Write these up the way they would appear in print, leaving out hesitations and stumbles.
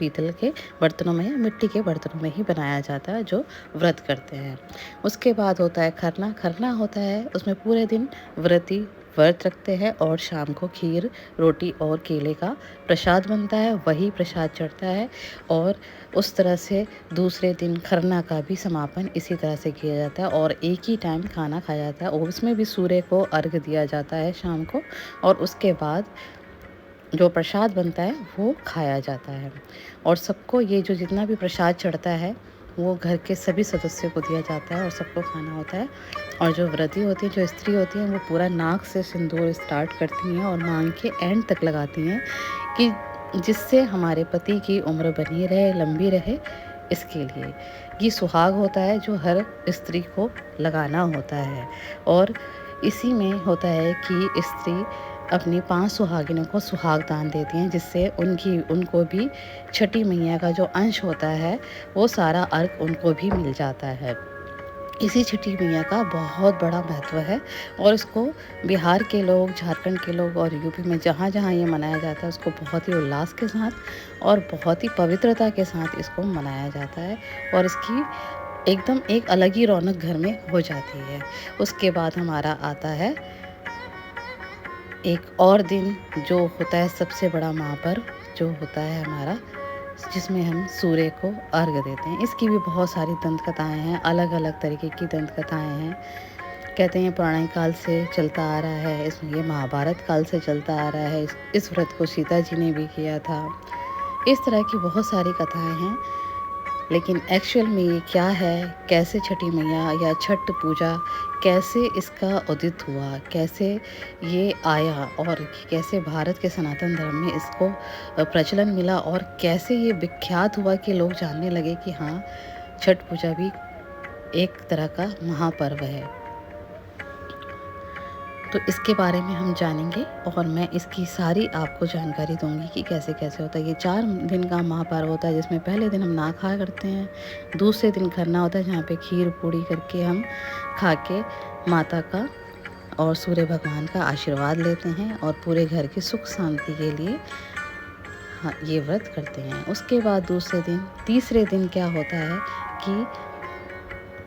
पीतल के बर्तनों में या मिट्टी के बर्तनों में ही बनाया जाता है जो व्रत करते हैं। उसके बाद होता है खरना। खरना होता है उसमें पूरे दिन व्रती व्रत रखते हैं और शाम को खीर, रोटी और केले का प्रसाद बनता है, वही प्रसाद चढ़ता है और उस तरह से दूसरे दिन खरना का भी समापन इसी तरह से किया जाता है और एक ही टाइम खाना खाया जाता है और उसमें भी सूर्य को अर्घ दिया जाता है शाम को और उसके बाद जो प्रसाद बनता है वो खाया जाता है और सबको ये जो जितना भी प्रसाद चढ़ता है वो घर के सभी सदस्यों को दिया जाता है और सबको खाना होता है। और जो व्रती होती हैं, जो स्त्री होती हैं, वो पूरा नाक से सिंदूर स्टार्ट करती हैं और मांग के एंड तक लगाती हैं कि जिससे हमारे पति की उम्र बनी रहे, लंबी रहे, इसके लिए ये सुहाग होता है जो हर स्त्री को लगाना होता है। और इसी में होता है कि स्त्री अपनी 5 सुहागिनों को सुहाग दान देती हैं जिससे उनको भी छठी मैया का जो अंश होता है वो सारा अर्घ उनको भी मिल जाता है। इसी छठी मैया का बहुत बड़ा महत्व है और इसको बिहार के लोग, झारखंड के लोग और यूपी में जहाँ-जहाँ ये मनाया जाता है उसको बहुत ही उल्लास के साथ और बहुत ही पवित्रता के साथ इसको मनाया जाता है और इसकी एकदम एक अलग ही रौनक घर में हो जाती है। उसके बाद हमारा आता है एक और दिन जो होता है सबसे बड़ा महापर्व जो होता है हमारा, जिसमें हम सूर्य को अर्घ देते हैं। इसकी भी बहुत सारी दंत कथाएँ हैं, अलग-अलग तरीके की दंत कथाएँ हैं। कहते हैं पौराणिक काल से चलता आ रहा है, इसमें ये महाभारत काल से चलता आ रहा है। इस व्रत को सीता जी ने भी किया था। इस तरह की बहुत सारी कथाएँ हैं, लेकिन एक्चुअल में ये क्या है, कैसे छठी मैया या छठ पूजा कैसे इसका उदित हुआ, कैसे ये आया और कैसे भारत के सनातन धर्म में इसको प्रचलन मिला और कैसे ये विख्यात हुआ कि लोग जानने लगे कि हाँ, छठ पूजा भी एक तरह का महापर्व है। तो इसके बारे में हम जानेंगे और मैं इसकी सारी आपको जानकारी दूंगी कि कैसे-कैसे होता है। ये 4 दिन का महापर्व होता है जिसमें पहले दिन हम ना खाया करते हैं, दूसरे दिन खरना होता है जहाँ पे खीर पूड़ी करके हम खा के माता का और सूर्य भगवान का आशीर्वाद लेते हैं और पूरे घर की सुख शांति के लिए हाँ, ये व्रत करते हैं। उसके बाद तीसरे दिन क्या होता है कि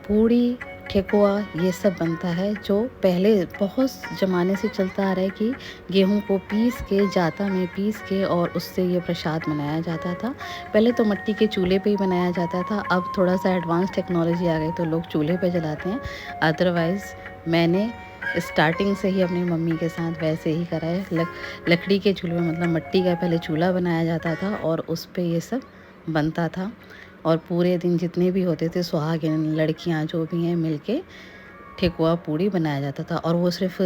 पूड़ी, ठेकुआ ये सब बनता है जो पहले बहुत ज़माने से चलता आ रहा है कि गेहूं को पीस के, जाता में पीस के और उससे ये प्रसाद बनाया जाता था। पहले तो मिट्टी के चूल्हे पे ही बनाया जाता था, अब थोड़ा सा एडवांस टेक्नोलॉजी आ गई तो लोग चूल्हे पे जलाते हैं। अदरवाइज़ मैंने स्टार्टिंग से ही अपनी मम्मी के साथ वैसे ही करा है। लकड़ी के चूल्हे में मतलब मिट्टी का पहले चूल्हा बनाया जाता था और उस पे ये सब बनता था और पूरे दिन जितने भी होते थे सुहागिन लड़कियां जो भी हैं मिलके ठेकुआ पूड़ी बनाया जाता था और वो सिर्फ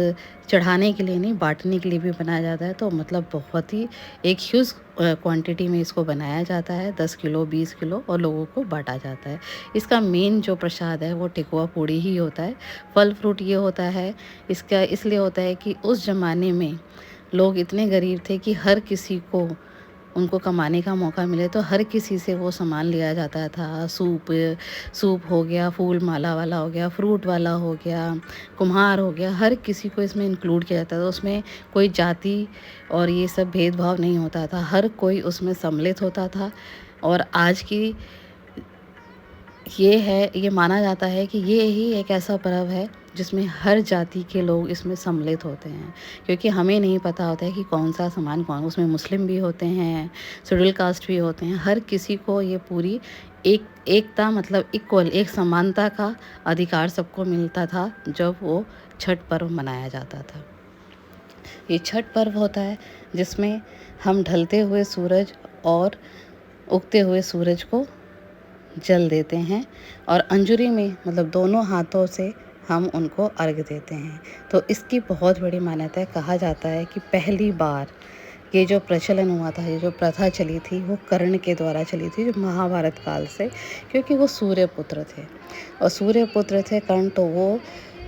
चढ़ाने के लिए नहीं, बांटने के लिए भी बनाया जाता है। तो मतलब बहुत ही एक ह्यूज क्वांटिटी में इसको बनाया जाता है, 10 किलो 20 किलो और लोगों को बांटा जाता है। इसका मेन जो प्रसाद है वो ठेकुआ पूड़ी ही होता है। फल फ्रूट ये होता है, इसका इसलिए होता है कि उस ज़माने में लोग इतने गरीब थे कि हर किसी को उनको कमाने का मौका मिले तो हर किसी से वो सामान लिया जाता था। सूप हो गया, फूल माला वाला हो गया, फ्रूट वाला हो गया, कुम्हार हो गया, हर किसी को इसमें इंक्लूड किया जाता था। उसमें कोई जाति और ये सब भेदभाव नहीं होता था, हर कोई उसमें सम्मिलित होता था। और आज की ये माना जाता है कि ये ही एक ऐसा पर्व है जिसमें हर जाति के लोग इसमें सम्मिलित होते हैं, क्योंकि हमें नहीं पता होता है कि कौन सा सामान कौन, उसमें मुस्लिम भी होते हैं, शेड्यूल कास्ट भी होते हैं, हर किसी को ये पूरी एकता मतलब इक्वल एक समानता का अधिकार सबको मिलता था जब वो छठ पर्व मनाया जाता था। ये छठ पर्व होता है जिसमें हम ढलते हुए सूरज और उगते हुए सूरज को जल देते हैं और अंजुरी में मतलब दोनों हाथों से हम उनको अर्घ देते हैं। तो इसकी बहुत बड़ी मान्यता है। कहा जाता है कि पहली बार ये जो प्रचलन हुआ था, ये जो प्रथा चली थी वो कर्ण के द्वारा चली थी, जो महाभारत काल से, क्योंकि वो सूर्य पुत्र थे और सूर्य पुत्र थे कर्ण, तो वो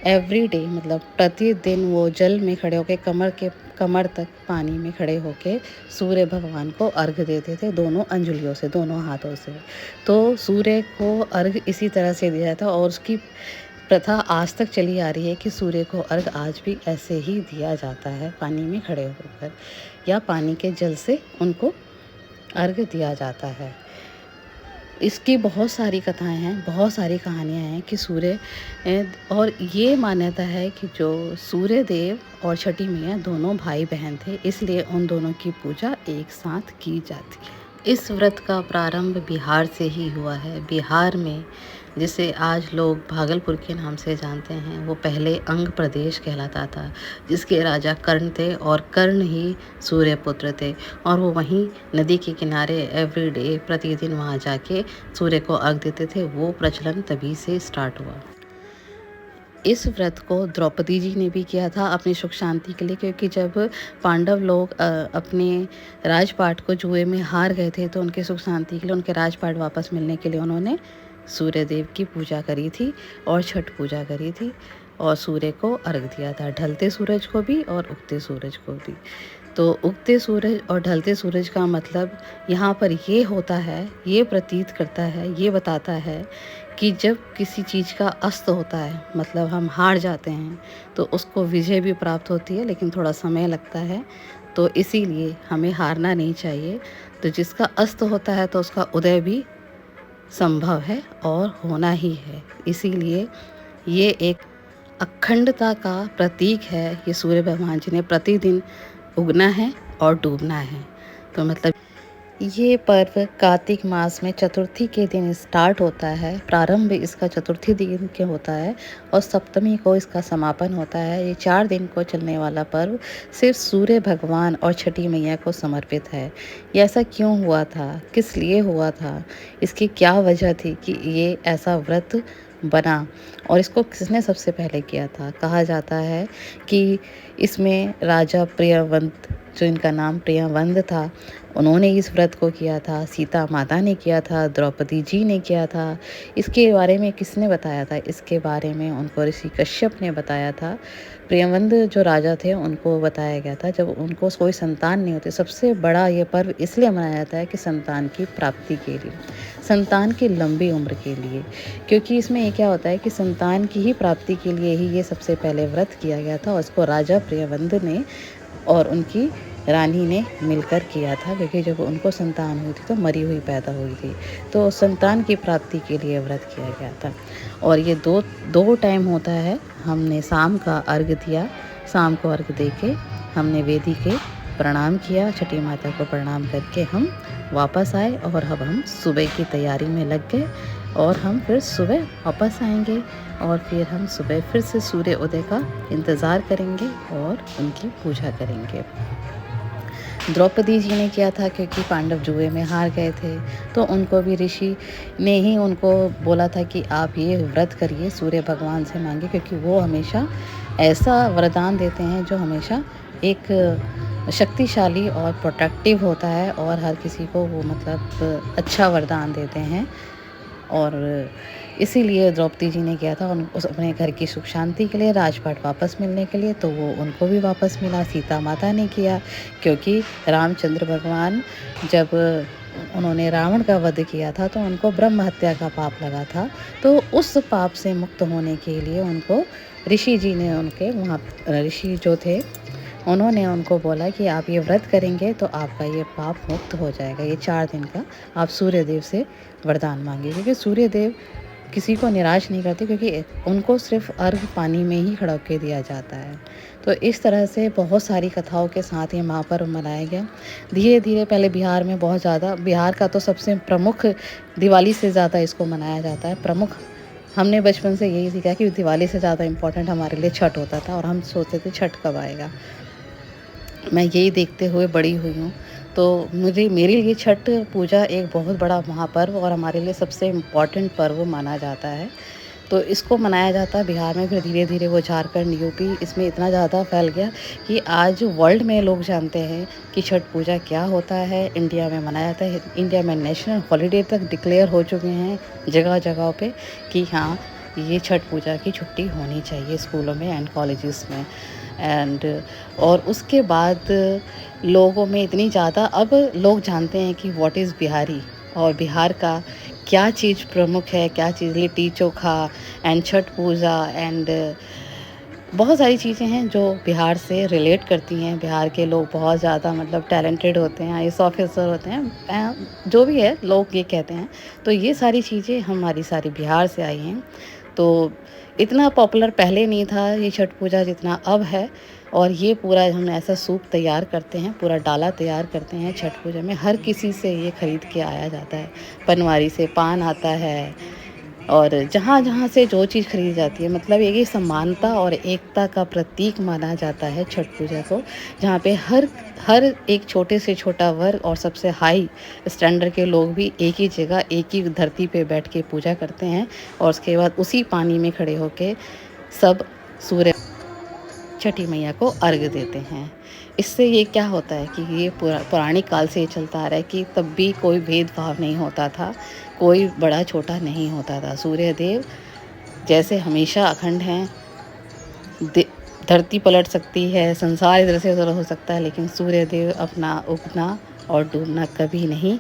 एवरी डे मतलब प्रतिदिन वो जल में खड़े होकर कमर तक पानी में खड़े होके सूर्य भगवान को अर्घ देते थे दोनों अंजुलियों से, दोनों हाथों से। तो सूर्य को अर्घ इसी तरह से दिया जाता और उसकी प्रथा आज तक चली आ रही है कि सूर्य को अर्घ आज भी ऐसे ही दिया जाता है, पानी में खड़े होकर या पानी के जल से उनको अर्घ दिया जाता है। इसकी बहुत सारी कथाएँ हैं, बहुत सारी कहानियाँ हैं कि सूर्य और ये मान्यता है कि जो सूर्य देव और छठी मैया दोनों भाई-बहन थे, इसलिए उन दोनों की पूजा एक साथ की जाती है। इस व्रत का प्रारंभ बिहार से ही हुआ है। बिहार में जिसे आज लोग भागलपुर के नाम से जानते हैं, वो पहले अंग प्रदेश कहलाता था, जिसके राजा कर्ण थे और कर्ण ही सूर्यपुत्र थे और वो वहीं नदी के किनारे एवरीडे प्रतिदिन वहाँ जाके सूर्य को अर्घ देते थे। वो प्रचलन तभी से स्टार्ट हुआ। इस व्रत को द्रौपदी जी ने भी किया था अपनी सुख शांति के लिए, क्योंकि जब पांडव लोग अपने राजपाट को जुए में हार गए थे, तो उनके सुख शांति के लिए, उनके राजपाट वापस मिलने के लिए उन्होंने सूर्य देव की पूजा करी थी और छठ पूजा करी थी और सूर्य को अर्घ दिया था, ढलते सूरज को भी और उगते सूरज को भी। तो उगते सूरज और ढलते सूरज का मतलब यहाँ पर ये होता है, ये प्रतीत करता है, ये बताता है कि जब किसी चीज़ का अस्त होता है, मतलब हम हार जाते हैं, तो उसको विजय भी प्राप्त होती है, लेकिन थोड़ा समय लगता है। तो इसीलिए हमें हारना नहीं चाहिए। तो जिसका अस्त होता है तो उसका उदय भी संभव है और होना ही है। इसीलिए ये एक अखंडता का प्रतीक है। ये सूर्य भगवान जी ने प्रतिदिन उगना है और डूबना है। तो मतलब ये पर्व कार्तिक मास में चतुर्थी के दिन स्टार्ट होता है। प्रारंभ इसका चतुर्थी दिन के होता है और सप्तमी को इसका समापन होता है। ये 4 दिन को चलने वाला पर्व सिर्फ सूर्य भगवान और छठी मैया को समर्पित है। ये ऐसा क्यों हुआ था, किस लिए हुआ था, इसकी क्या वजह थी कि ये ऐसा व्रत बना और इसको किसने सबसे पहले किया था। कहा जाता है कि इसमें राजा प्रियव्रत, जो इनका नाम प्रियव्रत था, उन्होंने इस व्रत को किया था। सीता माता ने किया था, द्रौपदी जी ने किया था। इसके बारे में किसने बताया था, इसके बारे में उनको ऋषि कश्यप ने बताया था। प्रियव्रत जो राजा थे उनको बताया गया था, जब उनको कोई संतान नहीं होती। सबसे बड़ा ये पर्व इसलिए मनाया जाता है कि संतान की प्राप्ति के लिए, संतान की लंबी उम्र के लिए, क्योंकि इसमें ये क्या होता है कि संतान की ही प्राप्ति के लिए ही ये सबसे पहले व्रत किया गया था और इसको राजा प्रियव्रत ने और उनकी रानी ने मिलकर किया था, क्योंकि जब उनको संतान हुई थी तो मरी हुई पैदा हुई थी, तो संतान की प्राप्ति के लिए व्रत किया गया था। और ये दो टाइम होता है। हमने शाम का अर्घ दिया, शाम को अर्घ दे के हमने वेदी के प्रणाम किया, छठी माता को प्रणाम करके हम वापस आए और अब हम सुबह की तैयारी में लग गए और हम फिर सुबह वापस आएंगे और फिर हम सुबह फिर से सूर्य उदय का इंतज़ार करेंगे और उनकी पूजा करेंगे। द्रौपदी जी ने किया था क्योंकि पांडव जुए में हार गए थे, तो उनको भी ऋषि ने ही उनको बोला था कि आप ये व्रत करिए, सूर्य भगवान से मांगे, क्योंकि वो हमेशा ऐसा वरदान देते हैं जो हमेशा एक शक्तिशाली और प्रोटेक्टिव होता है और हर किसी को वो मतलब अच्छा वरदान देते हैं। और इसीलिए द्रौपदी जी ने किया था उस अपने घर की सुख शांति के लिए, राजपाट वापस मिलने के लिए, तो वो उनको भी वापस मिला। सीता माता ने किया क्योंकि रामचंद्र भगवान जब उन्होंने रावण का वध किया था तो उनको ब्रह्म हत्या का पाप लगा था, तो उस पाप से मुक्त होने के लिए उनको ऋषि जी ने, उनके वहाँ ऋषि जो थे, उन्होंने उनको बोला कि आप ये व्रत करेंगे तो आपका ये पाप मुक्त हो जाएगा। ये 4 दिन का आप सूर्य देव से वरदान मांगिए, क्योंकि सूर्य देव किसी को निराश नहीं करते, क्योंकि उनको सिर्फ अर्घ पानी में ही खड़ा के दिया जाता है। तो इस तरह से बहुत सारी कथाओं के साथ ये महापर्व मनाया गया। धीरे धीरे पहले बिहार में बहुत ज़्यादा, बिहार का तो सबसे प्रमुख, दिवाली से ज़्यादा इसको मनाया जाता है। प्रमुख हमने बचपन से यही सीखा कि दिवाली से ज़्यादा इम्पोर्टेंट हमारे लिए छठ होता था और हम सोचते थे छठ कब आएगा। मैं यही देखते हुए बड़ी हुई हूँ, तो मेरे लिए छठ पूजा एक बहुत बड़ा महापर्व और हमारे लिए सबसे इम्पॉर्टेंट पर्व माना जाता है। तो इसको मनाया जाता है बिहार में, फिर धीरे धीरे वो झारखंड, यूपी, इसमें इतना ज़्यादा फैल गया कि आज वर्ल्ड में लोग जानते हैं कि छठ पूजा क्या होता है। इंडिया में मनाया जाता है, इंडिया में नेशनल हॉलीडे तक डिक्लेयर हो चुके हैं जगह जगह पे कि हाँ, ये छठ पूजा की छुट्टी होनी चाहिए स्कूलों में एंड कॉलेजेस में। और उसके बाद लोगों में इतनी ज़्यादा अब लोग जानते हैं कि व्हाट इज़ बिहारी और बिहार का क्या चीज़ प्रमुख है, क्या चीज़, litti chokha and Chhath Puja and बहुत सारी चीज़ें हैं जो बिहार से रिलेट करती हैं। बिहार के लोग बहुत ज़्यादा मतलब टैलेंटेड होते हैं, आईएएस ऑफिसर होते हैं, जो भी है लोग ये कहते हैं। तो ये सारी चीज़ें हमारी सारी बिहार से आई हैं। तो इतना पॉपुलर पहले नहीं था ये छठ पूजा जितना अब है। और ये पूरा हम ऐसा सूप तैयार करते हैं, पूरा डाला तैयार करते हैं छठ पूजा में। हर किसी से ये खरीद के आया जाता है। पनवारी से पान आता है और जहाँ-जहाँ से जो चीज़ खरीदी जाती है, मतलब ये समानता और एकता का प्रतीक माना जाता है छठ पूजा को। जहाँ पे हर हर एक छोटे से छोटा वर्ग और सबसे हाई स्टैंडर्ड के लोग भी एक ही जगह, एक ही धरती पे बैठ के पूजा करते हैं और उसके बाद उसी पानी में खड़े होके सब सूर्य छठी मैया को अर्घ देते हैं। इससे ये क्या होता है कि ये पौराणिक काल से ये चलता आ रहा है कि तब भी कोई भेदभाव नहीं होता था, कोई बड़ा छोटा नहीं होता था। सूर्य देव जैसे हमेशा अखंड हैं, धरती पलट सकती है, संसार इधर से उधर हो सकता है, लेकिन सूर्य देव अपना उगना और डूबना कभी नहीं,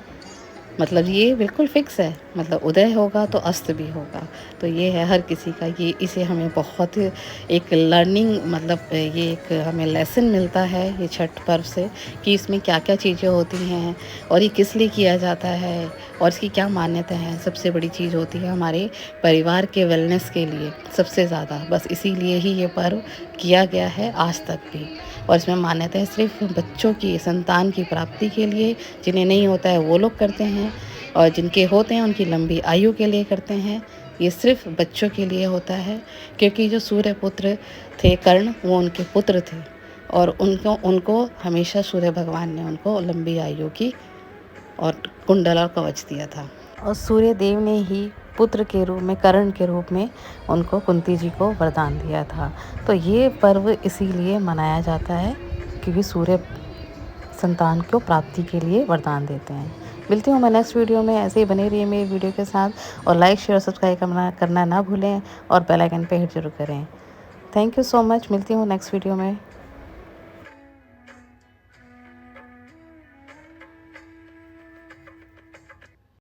मतलब ये बिल्कुल फ़िक्स है। मतलब उदय होगा तो अस्त भी होगा। तो ये है हर किसी का, ये इसे हमें बहुत एक लर्निंग, मतलब ये एक हमें लेसन मिलता है ये छठ पर्व से कि इसमें क्या-क्या चीज़ें होती हैं और ये किस लिए किया जाता है और इसकी क्या मान्यता है। सबसे बड़ी चीज़ होती है हमारे परिवार के वेलनेस के लिए सबसे ज़्यादा, बस इसीलिए ही ये पर्व किया गया है आज तक भी। और इसमें मान्यता है सिर्फ़ बच्चों की, संतान की प्राप्ति के लिए। जिन्हें नहीं होता है वो लोग करते हैं और जिनके होते हैं उनकी लंबी आयु के लिए करते हैं। ये सिर्फ़ बच्चों के लिए होता है क्योंकि जो सूर्य पुत्र थे कर्ण, वो उनके पुत्र थे और उनको उनको हमेशा सूर्य भगवान ने उनको लंबी आयु की और कुंडल और कवच दिया था। और सूर्य देव ने ही पुत्र के रूप में, कर्ण के रूप में उनको कुंती जी को वरदान दिया था। तो ये पर्व इसीलिए मनाया जाता है क्योंकि सूर्य संतान को प्राप्ति के लिए वरदान देते हैं। मिलती हूँ मैं नेक्स्ट वीडियो में। ऐसे ही बने रहिए मेरी वीडियो के साथ और लाइक शेयर और सब्सक्राइब करना ना भूलें और बेल आइकन पे हिट जरूर करें। Thank you so much. मिलती हूँ नेक्स्ट वीडियो में।